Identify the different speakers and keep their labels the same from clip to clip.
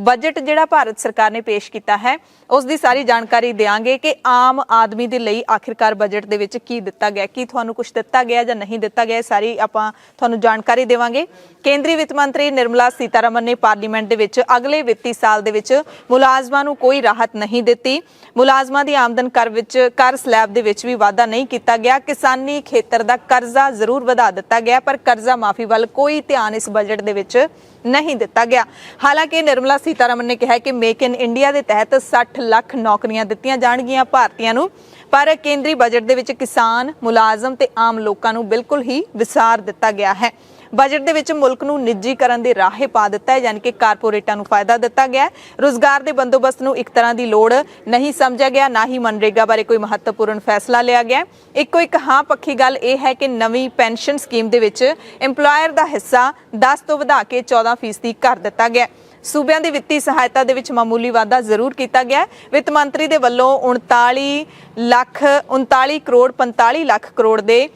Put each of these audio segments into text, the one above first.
Speaker 1: Budget जिहड़ा भारत सरकार ने पेश किया है उस दी सारी जानकारी देंगे कि आम आदमी दे लई आखिरकार बजट दे विच की दिता गया, की तुहानूं कुछ दिता गया जां नहीं दिता गया, सारी आपां तुहानूं जानकारी देवांगे। केंद्रीय वित्त मंत्री निर्मला सीतारमन ने पार्लीमेंट दे विच अगले वित्ती साल दे विच मुलाजमां नूं कोई राहत नहीं दित्ती। मुलाजमां दी आमदन कर स्लैब दे विच भी वाधा नहीं किया गया। किसानी खेतर दा कर्जा जरूर वधा दिता गया पर कर्जा माफी वाल कोई ध्यान इस बजट दे विच नहीं दिता गया। हालांकि निर्मला सीतारमन ने कहा कि मेक इन इंडिया के तहत 60 लाख नौकरियां दित्तियां जाणगियां भारतीयां नूं, पर केंद्रीय बजट दे विच किसान, मुलाजम ते आम लोकां नूं बिल्कुल ही विसार दिता गया है। बजट दे विच मुल्क नूं निजीकरण दे राहे पा दिता है, यानी कि कारपोरेटां नूं फायदा दिता गया। रोजगार दे बंदोबस्त नूं एक तरह की लोड़ नहीं समझा गया, ना ही मनरेगा बारे कोई महत्वपूर्ण फैसला लिया गया। एक हाँ पक्की गल यह है कि नवीं पेंशन स्कीम दे विच इंपलॉयर दा हिस्सा 10 तो वधा के 14% कर दिता गया। सूबिਆਂ ਦੀ ਵਿੱਤੀ सहायता ਦੇ ਵਿੱਚ मामूली वाधा जरूर किया गया। वित्त मंत्री ਦੇ ਵੱਲੋਂ 39 ਕਰੋੜ 45 ਲੱਖ ਕਰੋੜ ਦੇ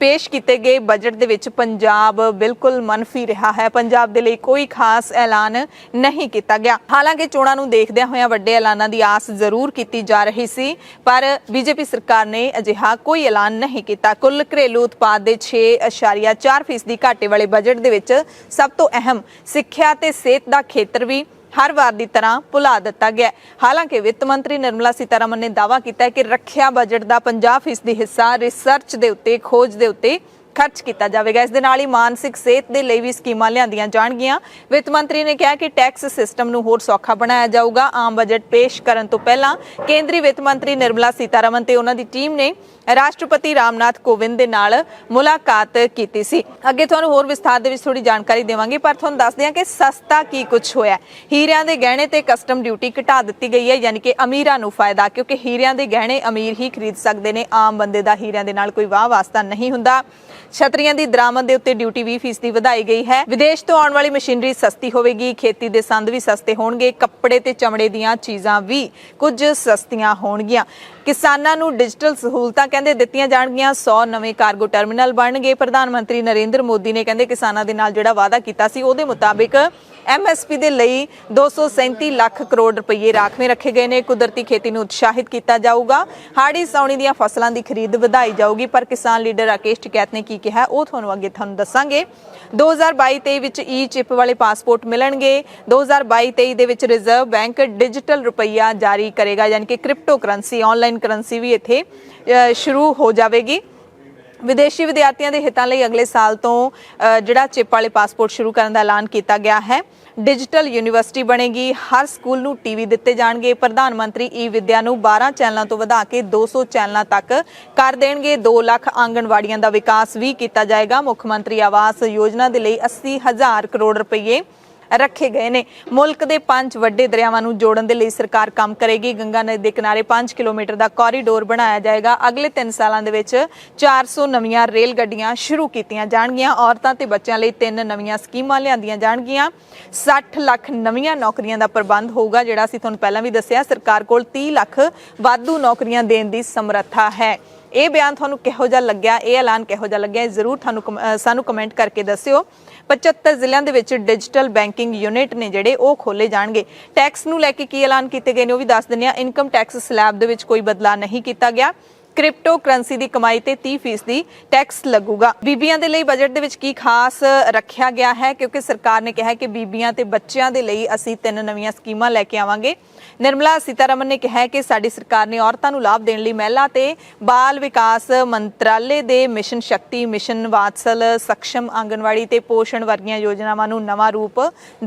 Speaker 1: पेश किए गए बजट दे विच पंजाब बिल्कुल मनफी रहा है। पंजाब दे लई कोई खास ऐलान नहीं किया गया। हालांकि चोणां नूं देखदिआं होइआं वड्डे ऐलानां दी आस जरूर की जा रही सी, पर बीजेपी सरकार ने अजिहा कोई ऐलान नहीं किया। कुल घरेलू उत्पाद दे 6.4% घाटे वाले बजट दे विच सब तो अहम सिक्ख्या ते सेहत दा खेतर भी हर बार की तरह भुला दिता गया। हालांकि वित्त मंत्री निर्मला सीतारमन ने दावा किया है कि रखिया बजट का 50% हिस्सा रिसर्च के उत्ते, खोज के उत्ते खर्च किया जाएगा। इस दे नाल ही मानसिक सेहत के लिए भी स्कीमां लिआंदियां जाणगियां। वित्त मंत्री ने कहा कि टैक्स सिस्टम नूं होर सौखा बनाया जाऊगा। आम बजट पेश करन तो पहला केंद्रीय वित्त मंत्री निर्मला सीतारमन ते उन्हां दी टीम ने राष्ट्रपति रामनाथ कोविंद दे नाल मुलाकात की सी। अगे तुहानूं होर विस्तार दे विच थोड़ी जानकारी देवांगे, पर तुहानूं दस दिआं कि सस्ता की कुछ होया। हीरिਆਂ ਦੇ गहणे ते कस्टम ड्यूटी घटा दी गई है, यानी कि अमीरां नूं फायदा, क्योंकि हीरिਆਂ ਦੇ गहणे अमीर ही खरीद सकते हैं। आम बंदे दा हीरिਆਂ ਦੇ नाल कोई वाह वास्ता नहीं हुंदा। छतरियां दी दरामद दे उत्ते ड्यूटी 20% वधाई गई है। विदेश तो आने वाली मशीनरी सस्ती होवेगी। खेती दे संद भी सस्ते होणगे। कपड़े ते चमड़े दीयां चीज़ां भी कुछ सस्तियां होणगियां। किसानां नूं डिजिटल सहूलतां कहंदे दित्तियां जाणगियां। 100 नਵੇਂ कार्गो टर्मिनल बनणगे। प्रधानमंत्री नरेंद्र मोदी ने कहंदे किसानां दे नाल जिहड़ा वादा कीता सी उहदे मुताबिक MSP दे लई 237 लाख करोड़ रुपये राखवें रखे गए ने। कुदरती खेती नूं उत्साहित किया जाऊगा। हाड़ी सौणी दीयां फसलां दी खरीद वधाई जाऊगी। पर किसान लीडर राकेश टिकैत ने की कहा वो तुहानूं अगे तुहानूं दस्सांगे। 2022-23 विच ई चिप वाले पासपोर्ट मिलणगे। 2022-23 दे विच रिजर्व बैंक डिजिटल रुपया जारी करेगा, यानी कि क्रिप्टो करंसी, ऑनलाइन करंसी भी इत्थे शुरू हो जाएगी। विदेशी विद्यार्थियों के हितों लई अगले साल तो जिहड़ा चिप वाले पासपोर्ट शुरू करने का ऐलान किया गया है। डिजिटल यूनीवर्सिटी बनेगी। हर स्कूल नूं टीवी दिते जाणगे। प्रधानमंत्री ई विद्या नूं 12 चैनलों तो वधा के 200 चैनलों तक कर देणगे। 2 लाख आंगणवाड़ियां दा विकास भी किया जाएगा। मुख्यमंत्री आवास योजना दे लई 80,000 करोड़ रुपये रखे गए ने। मुल्क के 5 वड्डे दरियावां नूं जोड़न दे लई सरकार काम करेगी। गंगा नदी के किनारे 5 किलोमीटर का कॉरीडोर बनाया जाएगा। अगले 3 सालों दे विच 400 नवीं रेल गड्डियां शुरू कीतियां जाणगियां। औरतां ते बच्चों लई 3 नवीं स्कीमां लिआंदियां जाणगियां। 60 लाख नवीं नौकरियां दा प्रबंध होगा, जिहड़ा असीं तुहानूं पहिलां भी दस्सिया। सरकार कोल 30 लाख वाधू नौकरियां देण दी समर्था है। ये बयान तुहानूं किहो जिहा लग्गिया, ये ऐलान किहो जिहा लग्गिया, जरूर तुहानूं सानूं कमेंट करके दस्सिओ। 75 ਜ਼ਿਲ੍ਹਿਆਂ ਦੇ ਵਿੱਚ डिजिटल बैंकिंग यूनिट ने ਜਿਹੜੇ ਉਹ ਖੋਲੇ ਜਾਣਗੇ। टैक्स ਨੂੰ ਲੈ ਕੇ ਕੀ ਐਲਾਨ ਕੀਤੇ ਗਏ ਨੇ ਉਹ ਵੀ ਦੱਸ ਦਿੰਦੇ ਆ। इनकम टैक्स स्लैब ਦੇ ਵਿੱਚ कोई बदलाव नहीं किया गया। क्रिप्टो करंसी की कमाई ते 30% टैक्स लगूगा। बीबियां दे लई बजट दे विच की खास रखा गया है, क्योंकि सरकार ने कहा है कि बीबियां ते बच्चियां दे लई असीं 3 नवीं स्कीमां लैके आवांगे। निर्मला सीतारमन ने कहा है कि साडी सरकार ने औरतां नूं लाभ देण लई महिला ते बाल विकास मंत्रालय दे मिशन शक्ति, मिशन वात्सल, सक्षम आंगनवाड़ी ते पोषण वर्गियां योजनावां नूं नवां रूप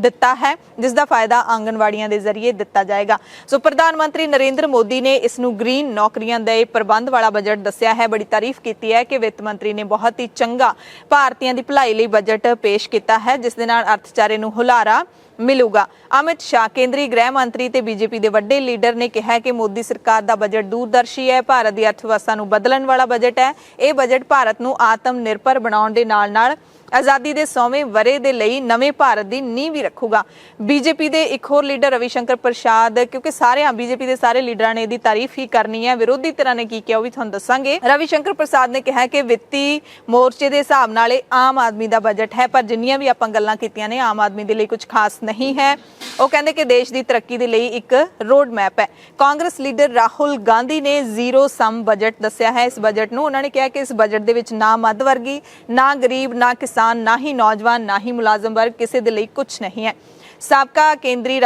Speaker 1: दिता है, जिसका फायदा आंगनवाड़ियां दे जरिए दिता जाएगा। सो प्रधानमंत्री नरेंद्र मोदी ने इस नूं ग्रीन नौकरियां दे प्रबंध वाला बजट दस्सिया है। बड़ी तारीफ की है कि वित्त मंत्री ने बहुत ही चंगा भारतीयों की भलाई लई बजट पेश किया है, जिस दे नाल अर्थचारे नूं हुलारा मिलूगा। अमित शाह केंद्रीय गृह मंत्री ते बीजेपी के वड्डे लीडर ने कहा कि मोदी सरकार का बजट दूरदर्शी है। भारत की अर्थव्यवस्था नूं बदलण वाला बजट है। यह बजट भारत नूं आत्म निर्भर बनाउण दे नाल-नाल ਆਜ਼ਾਦੀ ਦੇ 100ਵੇਂ ਵਰੇ ਦੇ ਲਈ ਨਵੇਂ ਭਾਰਤ ਦੀ ਨੀਂਹ ਵੀ ਰੱਖੂਗਾ। ਬੀਜੇਪੀ ਦੇ ਇੱਕ ਹੋਰ ਲੀਡਰ ਰਵਿਸ਼ੰਕਰ ਪ੍ਰਸਾਦ, ਕਿਉਂਕਿ ਬੀਜੇਪੀ ਦੇ ਸਾਰੇ ਲੀਡਰਾਂ ਨੇ ਇਹਦੀ ਤਾਰੀਫ ਹੀ ਕਰਨੀ ਹੈ, ਵਿਰੋਧੀ ਧਿਰਾਂ ਨੇ ਕੀ ਕਿਹਾ ਉਹ ਵੀ ਤੁਹਾਨੂੰ ਦੱਸਾਂਗੇ। ਰਵਿਸ਼ੰਕਰ ਪ੍ਰਸਾਦ ਨੇ ਕਿਹਾ ਕਿ ਵਿੱਤੀ ਮੋਰਚੇ ਦੇ ਹਿਸਾਬ ਨਾਲ ਇਹ ਆਮ ਆਦਮੀ ਦਾ ਬਜਟ ਹੈ, ਪਰ ਜਿੰਨੀਆਂ ਵੀ ਆਪਾਂ ਗੱਲਾਂ ਕੀਤੀਆਂ ਨੇ ਆਮ ਆਦਮੀ ਦੇ ਲਈ ਕੁਝ ਖਾਸ ਨਹੀਂ ਹੈ। ਉਹ ਕਹਿੰਦੇ ਕਿ ਦੇਸ਼ ਦੀ ਤਰੱਕੀ ਦੇ ਲਈ ਇੱਕ ਰੋਡ ਮੈਪ ਹੈ। ਕਾਂਗਰਸ ਲੀਡਰ ਰਾਹੁਲ ਗਾਂਧੀ ਨੇ ਜ਼ੀਰੋ ਸਮ ਬਜਟ ਦੱਸਿਆ ਹੈ ਇਸ ਬਜਟ ਨੂੰ। ਉਹਨਾਂ ਨੇ ਕਿਹਾ ਕਿ ਇਸ ਬਜਟ ਦੇ ਵਿੱਚ ਨਾ ਮੱਧ ਵਰਗੀ, ਨਾ ਗਰੀਬ, ਨਾ ਕਿਸਾਨ, ਨਾ ਹੀ ਨੌਜਵਾਨ, ਨਾ ਹੀ ਮੁਲਾਜ਼ਮ ਵਰਗ, ਕਿਸੇ ਦੇ ਲਈ ਕੁਝ ਨਹੀਂ ਹੈ। ਸਾਬਕਾ ਕੇਂਦਰੀ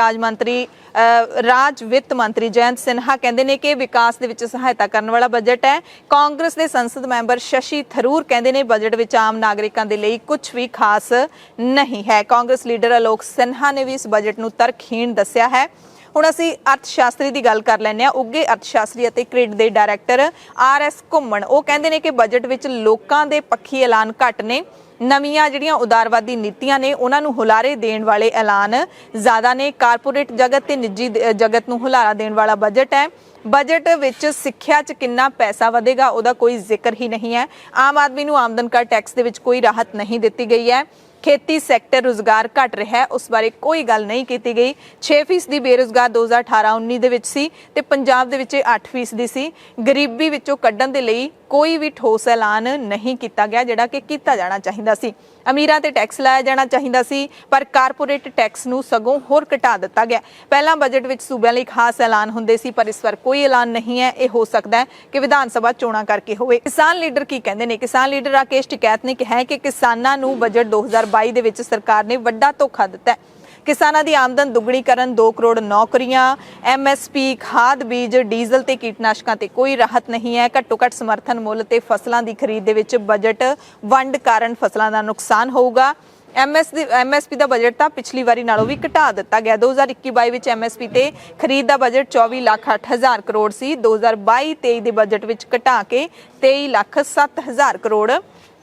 Speaker 1: ਰਾਜ ਵਿੱਤ ਮੰਤਰੀ ਜਯੰਤ ਸਿਨਹਾ ਕਹਿੰਦੇ ਨੇ ਕਿ ਵਿਕਾਸ ਦੇ ਵਿੱਚ ਸਹਾਇਤਾ ਕਰਨ ਵਾਲਾ ਬਜਟ ਹੈ। ਕਾਂਗਰਸ ਦੇ ਸੰਸਦ ਮੈਂਬਰ ਸ਼ਸ਼ੀ ਥਰੂਰ ਕਹਿੰਦੇ ਨੇ ਬਜਟ ਵਿੱਚ ਆਮ ਨਾਗਰਿਕਾਂ ਦੇ ਲਈ ਕੁਝ ਵੀ ਖਾਸ ਨਹੀਂ ਹੈ। ਕਾਂਗਰਸ ਲੀਡਰ ਅਲੋਕ ਸਿਨਹਾ ਨੇ ਵੀ ਇਸ ਬਜਟ ਨੂੰ ਤਰਕਹੀਣ ਦੱਸਿਆ ਹੈ। ਹੁਣ ਅਸੀਂ ਅਰਥ ਸ਼ਾਸਤਰੀ ਦੀ ਗੱਲ ਕਰ ਲੈਂਦੇ ਹਾਂ। ਉੱਘੇ ਅਰਥ ਸ਼ਾਸਤਰੀ ਅਤੇ ਕ੍ਰਿਡ ਦੇ ਡਾਇਰੈਕਟਰ RS ਘੁੰਮਣ, ਉਹ ਕਹਿੰਦੇ ਨੇ ਕਿ ਬਜਟ ਵਿੱਚ ਲੋਕਾਂ ਦੇ ਪੱਖੀ ਐਲਾਨ ਘੱਟ ਨੇ, ਨਵੀਆਂ ਜਿਹੜੀਆਂ ਉਦਾਰਵਾਦੀ ਨੀਤੀਆਂ ਨੇ ਉਹਨਾਂ ਨੂੰ ਹੁਲਾਰੇ ਦੇਣ ਵਾਲੇ ਐਲਾਨ ਜ਼ਿਆਦਾ ਨੇ। ਕਾਰਪੋਰੇਟ ਜਗਤ ਤੇ ਨਿੱਜੀ ਜਗਤ ਨੂੰ ਹੁਲਾਰਾ ਦੇਣ ਵਾਲਾ ਬਜਟ ਹੈ। ਬਜਟ ਵਿੱਚ ਸਿੱਖਿਆ 'ਚ ਕਿੰਨਾ ਪੈਸਾ ਵਧੇਗਾ ਉਹਦਾ ਕੋਈ ਜ਼ਿਕਰ ਹੀ ਨਹੀਂ ਹੈ। ਆਮ ਆਦਮੀ ਨੂੰ ਆਮਦਨ ਕਰ ਟੈਕਸ ਦੇ ਵਿੱਚ ਕੋਈ ਰਾਹਤ ਨਹੀਂ ਦਿੱਤੀ ਗਈ ਹੈ। ਖੇਤੀ ਸੈਕਟਰ ਰੁਜ਼ਗਾਰ ਘਟ ਰਿਹਾ ਹੈ, ਉਸ ਬਾਰੇ ਕੋਈ ਗੱਲ ਨਹੀਂ ਕੀਤੀ ਗਈ। 6% ਦੀ ਬੇਰੁਜ਼ਗਾਰ 2018-19 ਦੇ ਵਿੱਚ ਸੀ ਤੇ ਪੰਜਾਬ ਦੇ ਵਿੱਚ 8% ਸੀ। ਗਰੀਬੀ ਵਿੱਚੋਂ ਕੱਢਣ ਦੇ ਲਈ ਕੋਈ ਵੀ ਠੋਸ ਐਲਾਨ ਨਹੀਂ ਕੀਤਾ ਗਿਆ ਜਿਹੜਾ ਕਿ ਕੀਤਾ ਜਾਣਾ ਚਾਹੀਦਾ ਸੀ। ਅਮੀਰਾਂ ਤੇ ਟੈਕਸ ਲਾਇਆ ਜਾਣਾ ਚਾਹੀਦਾ ਸੀ, ਪਰ ਕਾਰਪੋਰੇਟ ਟੈਕਸ ਨੂੰ ਸਗੋਂ ਹੋਰ ਘਟਾ ਦਿੱਤਾ ਗਿਆ। ਪਹਿਲਾਂ ਬਜਟ ਵਿੱਚ ਸੂਬਿਆਂ ਲਈ ਖਾਸ ਐਲਾਨ ਹੁੰਦੇ ਸੀ, ਪਰ ਇਸ ਵਾਰ ਕੋਈ ਐਲਾਨ ਨਹੀਂ ਹੈ। ਇਹ ਹੋ ਸਕਦਾ ਹੈ ਕਿ ਵਿਧਾਨ ਸਭਾ ਚੋਣਾਂ ਕਰਕੇ ਹੋਵੇ। ਕਿਸਾਨ ਲੀਡਰ ਕੀ ਕਹਿੰਦੇ ਨੇ? ਕਿਸਾਨ ਲੀਡਰ ਰਾਕੇਸ਼ ਟਿਕੈਤ ਨੇ ਕਿਹਾ ਹੈ ਕਿ ਕਿਸਾਨਾਂ ਨੂੰ ਬਜਟ 2022 ਦੇ ਵਿੱਚ ਸਰਕਾਰ ਨੇ ਵੱਡਾ ਧੋਖਾ ਦਿੱਤਾ ਹੈ। ਕਿਸਾਨਾਂ ਦੀ ਆਮਦਨ ਦੁੱਗਣੀ ਕਰਨ, 2 ਕਰੋੜ ਨੌਕਰੀਆਂ, MSP, ਖਾਦ, ਬੀਜ, ਡੀਜ਼ਲ ਤੇ ਕੀਟਨਾਸ਼ਕਾਂ ਤੇ ਕੋਈ ਰਾਹਤ ਨਹੀਂ ਹੈ। ਘੱਟੋ ਘੱਟ ਸਮਰਥਨ ਮੁੱਲ ਤੇ ਫਸਲਾਂ ਦੀ ਖਰੀਦ ਦੇ ਵਿੱਚ ਬਜਟ ਵੰਡ ਕਾਰਨ ਫਸਲਾਂ ਦਾ ਨੁਕਸਾਨ ਹੋਊਗਾ। MSP ਦਾ ਬਜਟ ਤਾਂ ਪਿਛਲੀ ਵਾਰੀ ਨਾਲੋਂ ਵੀ ਘਟਾ ਦਿੱਤਾ ਗਿਆ। 2021-22 ਵਿੱਚ MSP ਤੇ ਖਰੀਦ ਦਾ ਬਜਟ 24,08,000 ਕਰੋੜ ਸੀ। 2022-23 ਦੇ ਬਜਟ ਵਿੱਚ ਘਟਾ ਕੇ 23,07,000 ਕਰੋੜ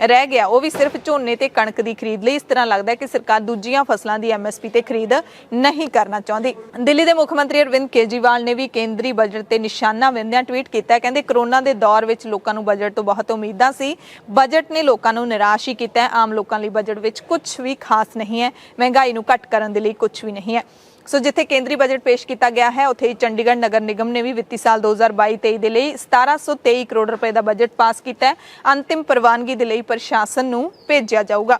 Speaker 1: ਰਹਿ ਗਿਆ, ਉਹ ਵੀ ਸਿਰਫ ਝੋਨੇ ਤੇ ਕਣਕ ਦੀ ਖਰੀਦ ਲਈ। ਇਸ ਤਰ੍ਹਾਂ ਲੱਗਦਾ ਹੈ ਕਿ ਸਰਕਾਰ ਦੂਜੀਆਂ ਫਸਲਾਂ ਦੀ MSP ਤੇ ਖਰੀਦ ਨਹੀਂ ਕਰਨਾ ਚਾਹੁੰਦੀ। ਦਿੱਲੀ ਦੇ ਮੁੱਖ ਮੰਤਰੀ ਅਰਵਿੰਦ ਕੇਜਰੀਵਾਲ ਨੇ ਵੀ ਕੇਂਦਰੀ ਬਜਟ ਤੇ ਨਿਸ਼ਾਨਾ ਬਿੰਦਿਆਂ ਟਵੀਟ ਕੀਤਾ। ਕਹਿੰਦੇ ਕਰੋਨਾ ਦੇ ਦੌਰ ਵਿੱਚ ਲੋਕਾਂ ਨੂੰ ਬਜਟ ਤੋਂ ਬਹੁਤ ਉਮੀਦਾਂ ਸੀ, ਬਜਟ ਨੇ ਲੋਕਾਂ ਨੂੰ ਨਿਰਾਸ਼ ਹੀ ਕੀਤਾ ਹੈ। ਆਮ ਲੋਕਾਂ ਲਈ ਬਜਟ ਵਿੱਚ ਕੁਝ ਵੀ ਖਾਸ ਨਹੀਂ ਹੈ। ਮਹਿੰਗਾਈ ਨੂੰ ਘੱਟ ਕਰਨ ਦੇ ਲਈ ਕੁਝ ਵੀ ਨਹੀਂ ਹੈ। ਸੋ ਜਿੱਥੇ ਕੇਂਦਰੀ ਬਜਟ ਪੇਸ਼ ਕੀਤਾ ਗਿਆ ਹੈ, ਉੱਥੇ ਹੀ ਚੰਡੀਗੜ੍ਹ ਨਗਰ ਨਿਗਮ ਨੇ ਵੀ ਵਿੱਤੀ ਸਾਲ 2022-23 ਦੇ ਲਈ 1723 ਕਰੋੜ ਰੁਪਏ ਦਾ ਬਜਟ ਪਾਸ ਕੀਤਾ ਹੈ। ਅੰਤਿਮ ਪ੍ਰਵਾਨਗੀ ਦੇ ਲਈ ਪ੍ਰਸ਼ਾਸਨ ਨੂੰ ਭੇਜਿਆ ਜਾਊਗਾ।